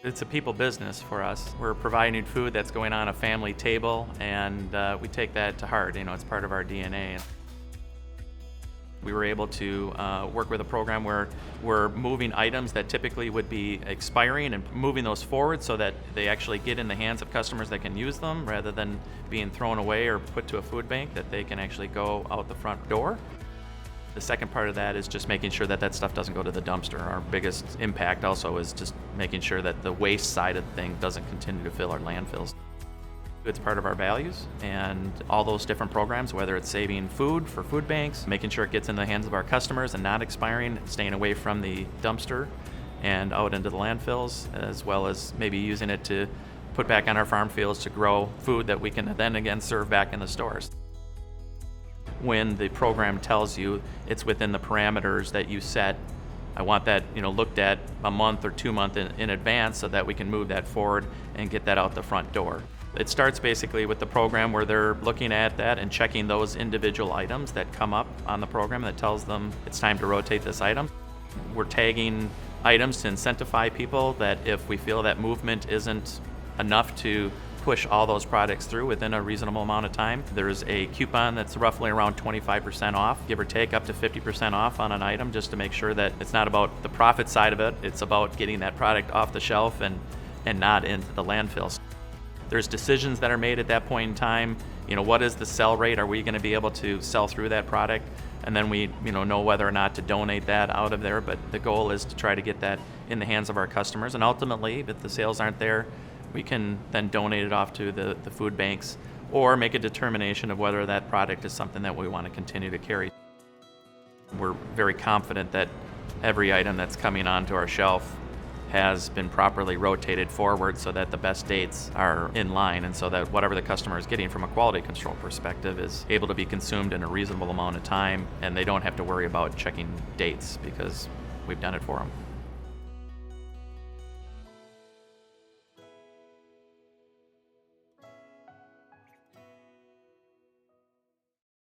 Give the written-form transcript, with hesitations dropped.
It's a people business for us. We're providing food that's going on a family table, and we take that to heart. It's part of our DNA. We were able to work with a program where we're moving items that typically would be expiring and moving those forward so that they actually get in the hands of customers that can use them rather than being thrown away or put to a food bank, that they can actually go out the front door. The second part of that is just making sure that that stuff doesn't go to the dumpster. Our biggest impact also is just making sure that the waste side of the thing doesn't continue to fill our landfills. It's part of our values, and all those different programs, whether it's saving food for food banks, making sure it gets in the hands of our customers and not expiring, staying away from the dumpster and out into the landfills, as well as maybe using it to put back on our farm fields to grow food that we can then again serve back in the stores. When the program tells you it's within the parameters that you set, I want that looked at a month or 2 months in advance so that we can move that forward and get that out the front door. It starts basically with the program where they're looking at that and checking those individual items that come up on the program that tells them it's time to rotate this item. We're tagging items to incentivize people that if we feel that movement isn't enough to push all those products through within a reasonable amount of time, there's a coupon that's roughly around 25% off, give or take up to 50% off on an item, just to make sure that it's not about the profit side of it, it's about getting that product off the shelf and not into the landfills. There's decisions that are made at that point in time. What is the sell rate? Are we going to be able to sell through that product? And then we know whether or not to donate that out of there. But the goal is to try to get that in the hands of our customers. And ultimately, if the sales aren't there, we can then donate it off to the food banks or make a determination of whether that product is something that we want to continue to carry. We're very confident that every item that's coming onto our shelf has been properly rotated forward so that the best dates are in line, and so that whatever the customer is getting from a quality control perspective is able to be consumed in a reasonable amount of time, and they don't have to worry about checking dates because we've done it for them.